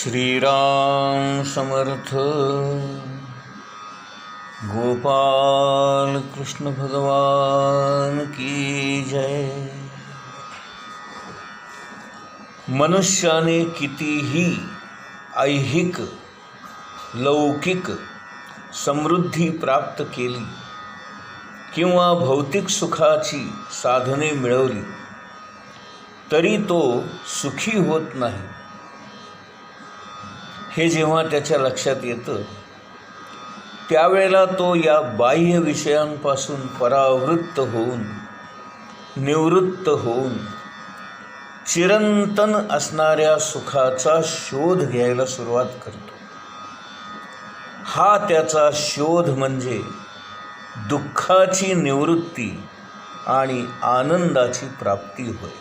श्रीराम समर्थ. गोपाल कृष्ण भगवान की जय. मनुष्याने कितीही ऐहिक लौकिक समृद्धी प्राप्त केली किंवा भौतिक सुखाची साधने मिळवली तरी तो सुखी होत नाही. हे जेव्हा त्याच्या लक्षात येतं त्यावेळेला तो या बाह्य विषयांपासून परावृत्त होऊन निवृत्त होऊन चिरंतन असणाऱ्या सुखाचा शोध घ्यायला सुरुवात करतो. हा त्याचा शोध म्हणजे दुःखाची निवृत्ती आणि आनंदाची प्राप्ती होय.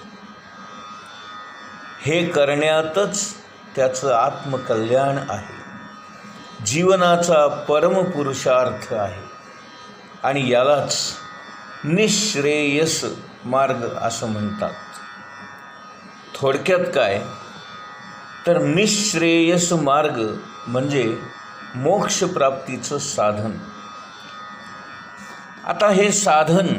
हे करण्यातच त्याचं आत्मकल्याण आहे, जीवनाचा परमपुरुषार्थ आहे आणि यालाच निःश्रेयस मार्ग असं म्हणतात. थोडक्यात काय तर निःश्रेयस मार्ग म्हणजे मोक्षप्राप्तीचं साधन. आता हे साधन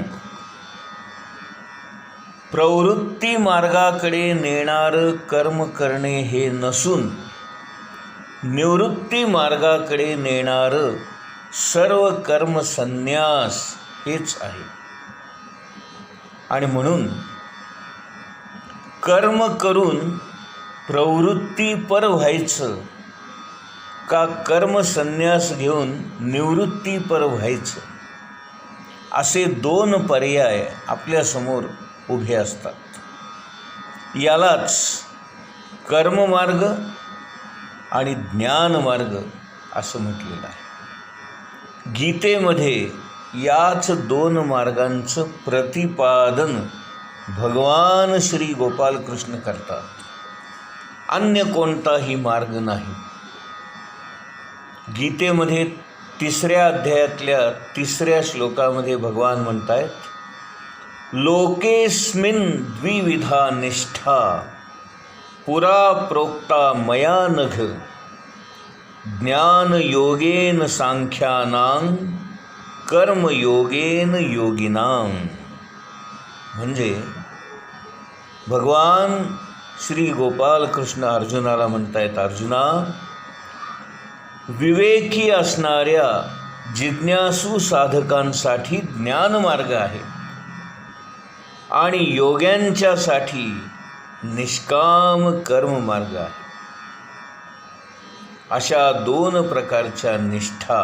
प्रवृत्ती मार्गाकडे नेणारं कर्म करणे हे नसून निवृत्ती मार्गाकडे नेणारं सर्व कर्म संन्यास हेच आहे. आणि म्हणून कर्म करून प्रवृत्तीपर व्हायचं का कर्म संन्यास घेऊन निवृत्तीपर व्हायचं असे दोन पर्याय आपल्यासमोर उभे असतात. यालाच कर्ममार्ग आणि ज्ञानमार्ग असं म्हटलेलं आहे. गीतेमध्ये याच दोन मार्गांचं प्रतिपादन भगवान श्री गोपालकृष्ण करतात. अन्य कोणताही मार्ग नाही. गीतेमध्ये 3ऱ्या अध्यायातल्या 3ऱ्या श्लोकामध्ये भगवान म्हणतायत, लोकेस्मिन् द्विविधा निष्ठा पुरा प्रोक्ता मया नघ ज्ञानयोगेन सांख्यानां कर्मयोगेन योगिनां. म्हणजे भगवान श्री गोपालकृष्ण अर्जुनाला म्हणतायत, अर्जुना, विवेकी असणाऱ्या जिज्ञासू साधकांसाठी ज्ञानमार्ग आहे आणि योग्यांच्यासाठी निष्काम कर्ममार्ग आहे. अशा दोन प्रकारच्या निष्ठा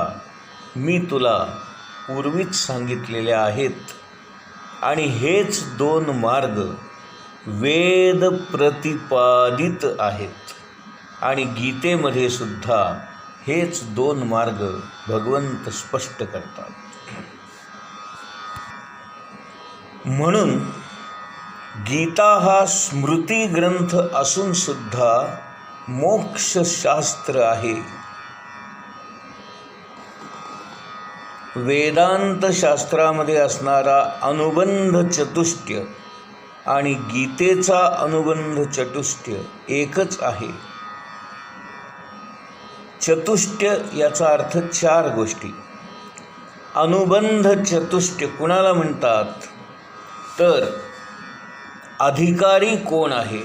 मी तुला पूर्वीच सांगितलेल्या आहेत आणि हेच दोन मार्ग वेद प्रतिपादित आहेत आणि गीतेमध्ये सुद्धा हेच दोन मार्ग भगवंत स्पष्ट करतात. म्हणून गीता हा स्मृती ग्रंथ असून सुद्धा मोक्षशास्त्र आहे. वेदांत शास्त्रामध्ये असणारा अनुबंध चतुष्टय आणि गीतेचा अनुबंध चतुष्टय एकच आहे. चतुष्टय याचा अर्थ 4 गोष्टी. अनुबंध चतुष्टय कुणाला म्हणतात तर अधिकारी कोण आहे,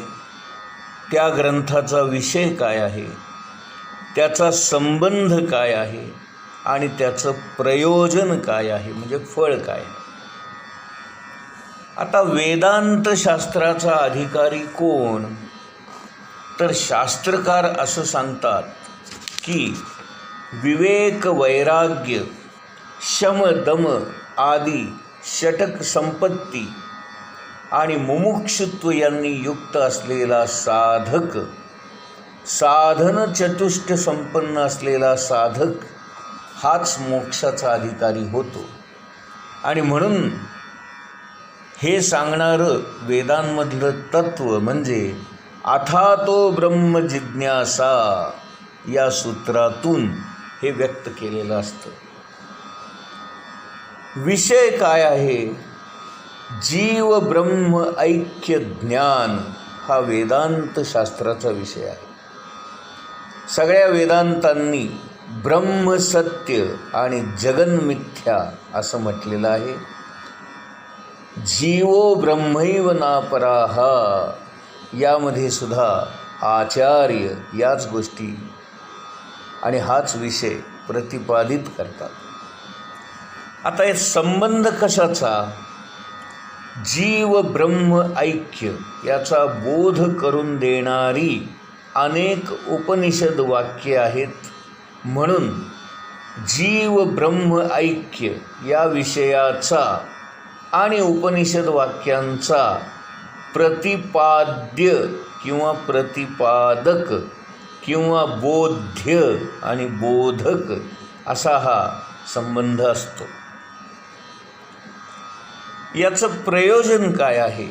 त्या ग्रंथाचा विषय काय आहे, त्याचा संबंध काय आहे आणि त्याचं प्रयोजन काय आहे, म्हणजे फळ काय. आता वेदांत शास्त्राचा अधिकारी कोण तर शास्त्रकार असं सांगतात की विवेक वैराग्य शम दम आदी षटक संपत्ती आणि मुमुक्षुत्व यांनी युक्त असलेला साधक, साधन चतुष्ट संपन्न असलेला साधक हाच मोक्षाचा अधिकारी होतो. आणि म्हणून हे सांगणारं वेदांमधलं तत्व म्हणजे अथातो ब्रह्म जिज्ञासा या सूत्रातून हे व्यक्त केलेलं असतं. विषय काय आहे, जीव ब्रह्म ऐक्य ज्ञान हा वेदांत शास्त्राचा विषय आहे. सगळ्या वेदांतांनी ब्रह्मसत्य आणि जगन्मिथ्या असं म्हटलेलं आहे. जीवो ब्रह्मैव नापराहा, यामध्ये सुद्धा आचार्य याच गोष्टी आणि हाच विषय प्रतिपादित करतात. आता हे संबंध कशाचा? जीव ब्रह्म ऐक्य याचा बोध करून देणारी अनेक उपनिषद वाक्ये आहेत. म्हणून जीव ब्रह्म ऐक्य या विषयाचा आणि उपनिषद वाक्यांचा प्रतिपाद्य किंवा प्रतिपादक किंवा बोध्य आणि बोधक असा हा संबंध असतो. याचं प्रयोजन काय आहे?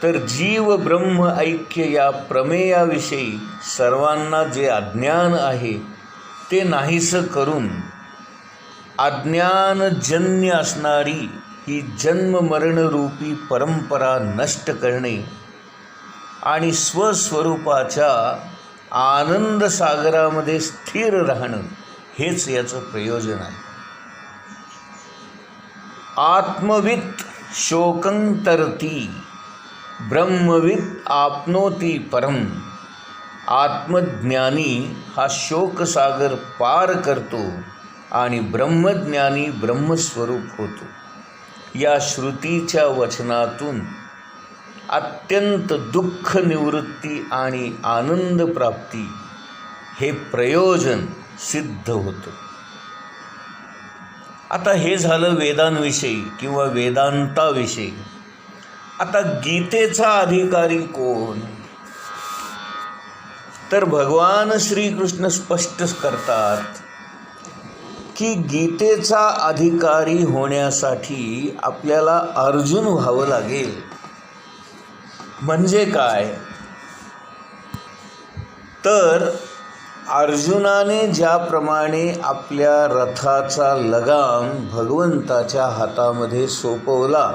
तर जीव ब्रह्म ऐक्य या प्रमेयाविषयी सर्वांना जे अज्ञान आहे ते नाहीसं करून अज्ञानजन्य असणारी ही जन्ममरणरूपी परंपरा नष्ट करणे आणि स्वस्वरूपाच्या आनंद सागरामध्ये स्थिर राहणं हेच याचं प्रयोजन आहे. आत्मवित् शोकं तरती ब्रह्मवित् आपनोती परम. आत्मज्ञानी हा शोकसागर पार करतो आणि ब्रह्मज्ञानी ब्रह्मस्वरूप होतो. या श्रुतीच्या वचनातून अत्यंत दुःख निवृत्ती आणि आनंद प्राप्ती हे प्रयोजन सिद्ध होतं. आता हे झालं वेदांविषयी किंवा वेदांताविषयी. आता गीतेचा अधिकारी कोण? तर भगवान श्रीकृष्ण स्पष्ट करतात की गीतेचा अधिकारी होण्यासाठी आपल्याला अर्जुन व्हावं लागेल. म्हणजे काय? तर अर्जुनाने ज्याप्रमाणे आपल्या रथाचा लगाम भगवंताच्या हातामध्ये सोपवला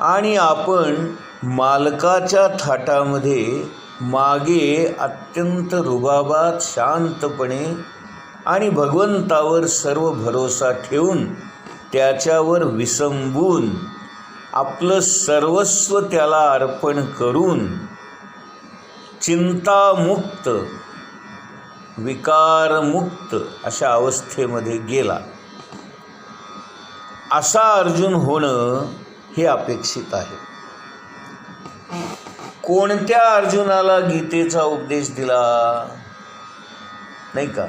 आणि आपण मालकाच्या थाटामध्ये मागे अत्यंत रुबाबात शांतपणे आणि भगवंतावर सर्व भरोसा ठेवून त्याच्यावर विसंबून आपलं सर्वस्व त्याला अर्पण करून चिंतामुक्त विकारमुक्त अशा अवस्थेमध्ये गेला, असा अर्जुन होणं हे अपेक्षित आहे. कोणत्या अर्जुनाला गीतेचा उपदेश दिला नाही का,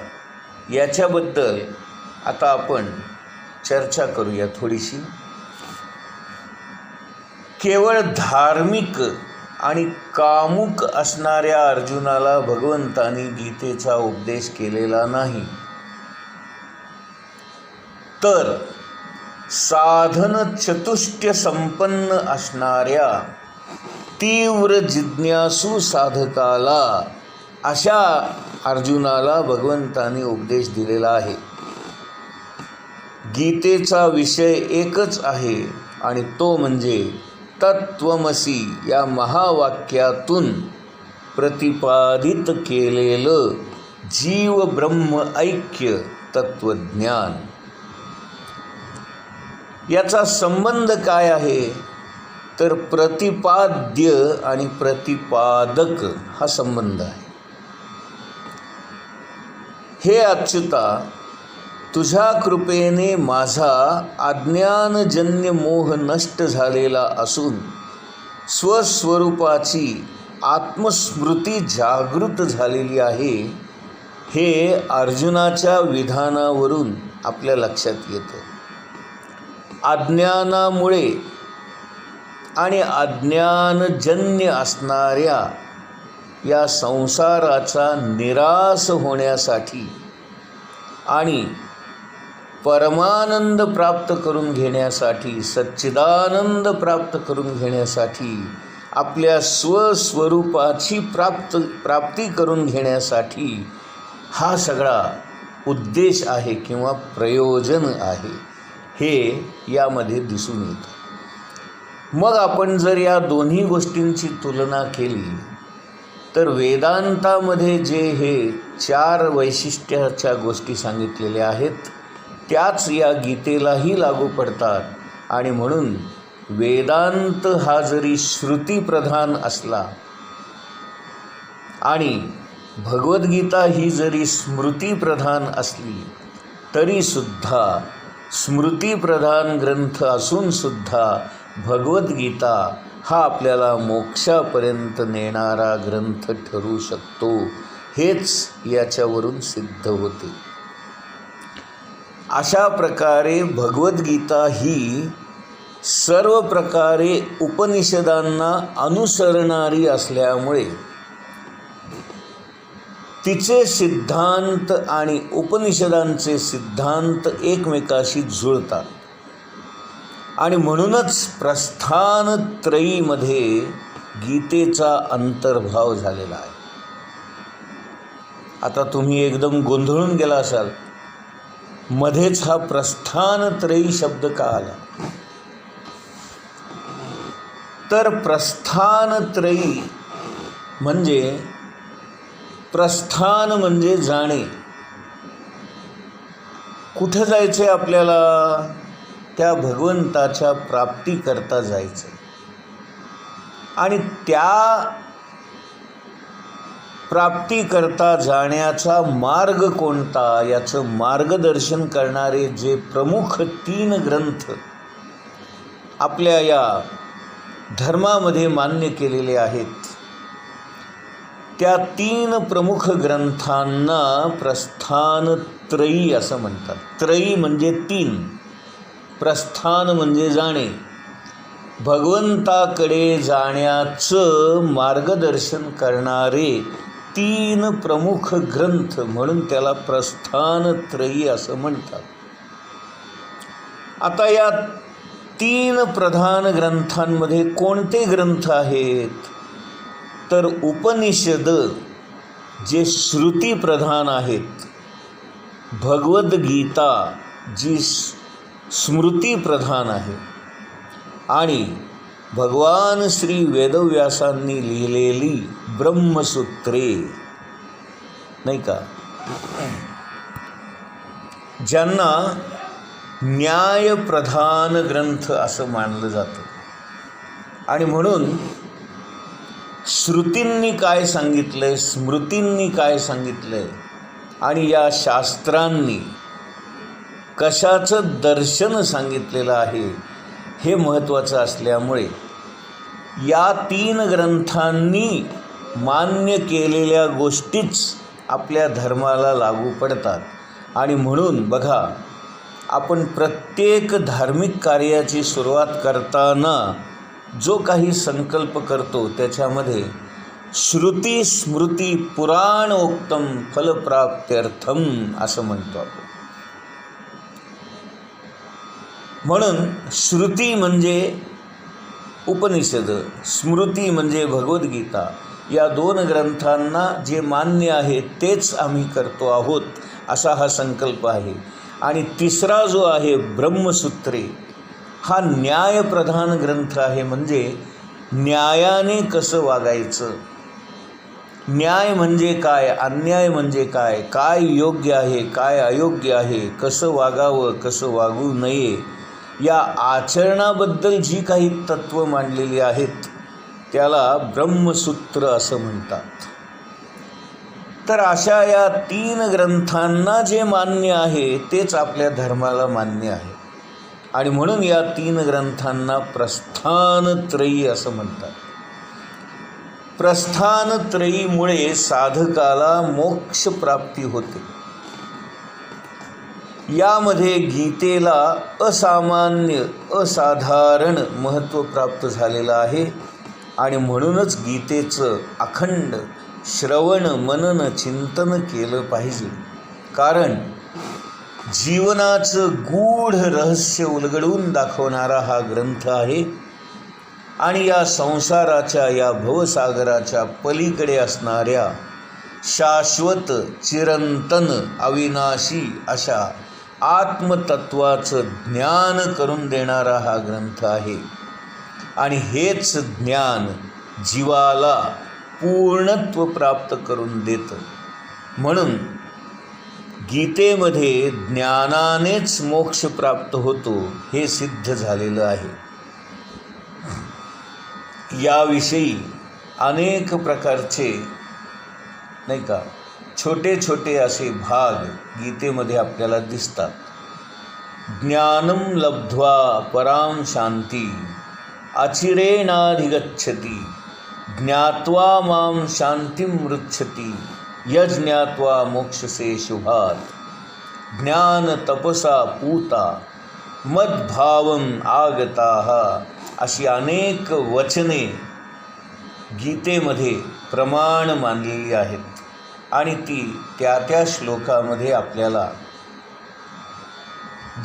याच्याबद्दल आता आपण चर्चा करूया थोडीशी. केवळ धार्मिक आणि कामुक असणाऱ्या अर्जुनाला भगवंतानी गीतेचा उपदेश केलेला नाही, तर साधन चतुष्टय संपन्न असणाऱ्या तीव्र जिज्ञासू साधकाला, अशा अर्जुनाला भगवंतानी उपदेश दिलेला आहे. गीतेचा विषय एकच आहे आणि तो म्हणजे तत्त्वमसी या महावाक्यातून प्रतिपादित केलेलं जीव ब्रह्म ऐक्य तत्वज्ञान. याचा संबंध काय आहे? तर प्रतिपाद्य आणि प्रतिपादक हा संबंध आहे. हे अच्युता, तुझ्या कृपेने माझा अज्ञानजन्य मोह नष्ट झालेला असून स्वस्वरूपाची आत्मस्मृती जागृत झालेली आहे, हे अर्जुनाच्या विधानावरून आपल्या लक्षात येतं. अज्ञानामुळे आणि अज्ञानजन्य असणाऱ्या या संसाराचा निराश होण्यासाठी आणि परमानंद प्राप्त करून घेण्यासाठी, सच्चिदानंद प्राप्त करून घेण्यासाठी, आपल्या स्वस्वरूपाची प्राप्ती करून घेण्यासाठी हा सगळा उद्देश आहे किंवा प्रयोजन आहे, हे यामध्ये दिसून येतं. मग आपण जर या दोन्ही गोष्टींची तुलना केली तर वेदांतामध्ये जे हे 4 वैशिष्ट्याच्या गोष्टी सांगितलेल्या आहेत त्याच या गीतेलाही लागू पडतात। आणि म्हणून वेदांत हा जरी श्रुतीप्रधान असला आणि भगवद्गीता ही जरी स्मृतीप्रधान असली तरीसुद्धा स्मृतीप्रधान ग्रंथ असूनसुद्धा भगवद्गीता हा आपल्याला मोक्षापर्यंत नेणारा ग्रंथ ठरू शकतो, हेच याच्यावरून सिद्ध होते। अशा प्रकारे भगवद्गीता ही सर्व प्रकारे उपनिषदांना अनुसरणारी असल्यामुळे तिचे सिद्धांत आणि उपनिषदांचे सिद्धांत एकमेकाशी जुळतात आणि म्हणूनच प्रस्थानत्रयीमध्ये गीतेचा अंतर्भाव झालेला आहे। आता तुम्ही एकदम गोंधळून गेला असाल, मध्येच हा प्रस्थानत्रयी शब्द का आला? तर प्रस्थानत्रयी म्हणजे प्रस्थान म्हणजे जाणे, कुठं जायचं आपल्याला? त्या भगवंताच्या प्राप्तीकरता जायचं आणि त्या प्राप्तीकरता जाण्याचा मार्ग कोणता याचं मार्गदर्शन करणारे जे प्रमुख 3 ग्रंथ आपल्या या धर्मामध्ये मान्य केलेले आहेत, त्या 3 प्रमुख ग्रंथांना प्रस्थानत्रयी असं म्हणतात। त्रयी म्हणजे 3, प्रस्थान म्हणजे जाणे, भगवंताकडे जाण्याचं मार्गदर्शन करणारे 3 प्रमुख ग्रंथ म्हणून त्याला प्रस्थानत्रयी असं म्हणतात। आता या 3 प्रधान ग्रंथांमध्ये कोणते ग्रंथ आहेत? तर उपनिषद जे श्रुतीप्रधान आहेत, भगवद्गीता जी स्मृतीप्रधान आहे आणि भगवान श्री वेदव्यासांनी लिहिलेली ब्रह्मसूत्रे, नाही का, ज्यांना न्यायप्रधान ग्रंथ असं मानलं जातं। आणि म्हणून श्रुतींनी काय सांगितलंय, स्मृतींनी काय सांगितलंय आणि या शास्त्रांनी कशाचं दर्शन सांगितलेलं आहे हे महत्त्वाचं असल्यामुळे या 3 ग्रंथांनी मान्य केलेल्या गोष्टीच आपल्या धर्माला लागू पडतात। आणि म्हणून बघा, आपण प्रत्येक धार्मिक कार्याची सुरुवात करताना जो काही संकल्प करतो त्याच्यामध्ये श्रुती स्मृती पुराणोक्तम फलप्राप्त्यर्थम असं म्हणतो आपण। म्हणून श्रुती म्हणजे उपनिषद, स्मृती म्हणजे भगवद्गीता, या 2 ग्रंथांना जे मान्य आहे तेच आम्ही करतो आहोत असा हा संकल्प आहे। आणि तिसरा जो आहे ब्रह्मसूत्रे, हा न्यायप्रधान ग्रंथ आहे, म्हणजे न्यायाने कसं वागायचं, न्याय म्हणजे काय, अन्याय म्हणजे काय, काय योग्य आहे काय अयोग्य आहे, कसं वागावं कसं वागू नये, या आचरणाबद्दल जी काही तत्त्व मांडलेली आहेत त्याला ब्रह्मसूत्र असं म्हणतात। तर अशा या 3 ग्रंथांना जे मान्य आहे तेच आपल्या धर्माला मान्य आहे आणि म्हणून या 3 ग्रंथांना प्रस्थानत्रयी असं म्हणतात। प्रस्थानत्रयीमुळे साधकाला मोक्ष प्राप्ती होते। यामध्ये गीतेला असामान्य असाधारण महत्त्व प्राप्त झालेलं आहे आणि म्हणूनच गीतेचं अखंड श्रवण मनन चिंतन केलं पाहिजे। कारण जीवनाचं गूढ रहस्य उलगडून दाखवणारा हा ग्रंथ आहे आणि या संसाराच्या या भवसागराच्या पलीकडे असणाऱ्या शाश्वत चिरंतन अविनाशी अशा आत्मतत्वाचं ज्ञान करून देणारा हा ग्रंथ आहे। आणि हेच ज्ञान जीवाला पूर्णत्व प्राप्त करून देतं. म्हणून गीतेमध्ये ज्ञानानेच मोक्ष प्राप्त होतो हे सिद्ध झालेलं आहे. याविषयी अनेक प्रकारचे नाही का छोटे छोटे असे भाग गीतेमध्ये आपल्याला दिसतात. ज्ञानम लब्ध्वा परां शांती अचिरेणाधिगच्छति ज्ञात्वा मां शांतिं मृच्छति यज्ञात्वा मोक्षसे शुभात् ज्ञान तपसा पूता मद्भावं आगताः अशी अनेक वचने गीतेमध्ये प्रमाण मानलेली आहेत आणि ती त्या त्या श्लोकामध्ये आपल्याला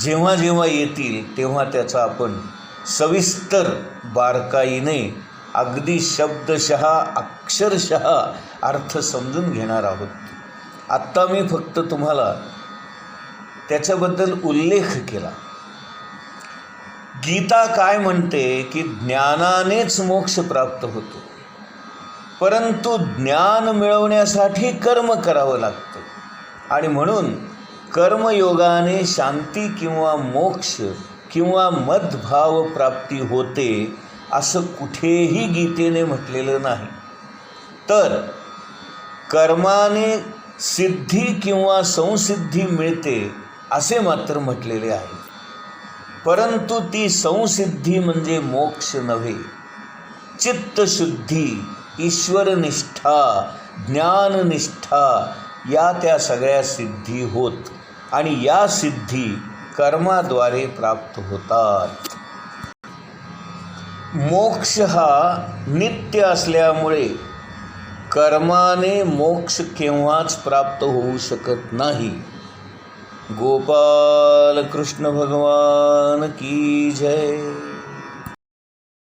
जेव्हा जेव्हा येतील तेव्हा त्याचा आपण सविस्तर बारकाईने अगदी शब्दशः अक्षरशः अर्थ समजून घेणार आहोत. आत्ता मी फक्त तुम्हाला त्याच्याबद्दल उल्लेख केला. गीता काय म्हणते की ज्ञानानेच मोक्ष प्राप्त होतो, परंतु ज्ञान मिळवण्यासाठी कर्म करावं लागतं आणि म्हणून कर्मयोगाने शांती किंवा मोक्ष किंवा मद्भाव प्राप्ती होते असं कुठेही गीतेने म्हटलेलं नाही. तर कर्माने सिद्धी किंवा संसिद्धी मिळते असे मात्र म्हटलेले आहे. परंतु ती संसिद्धी म्हणजे मोक्ष नव्हे. चित्तशुद्धी, ईश्वरनिष्ठा, ज्ञाननिष्ठा या त्या सगळ्या सिद्धी होत आणि या सिद्धी कर्माद्वारे प्राप्त होतात. मोक्ष हा नित्य असल्यामुळे कर्माने मोक्ष केव्हाच प्राप्त होऊ शकत नाही. गोपाल कृष्ण भगवान की जय.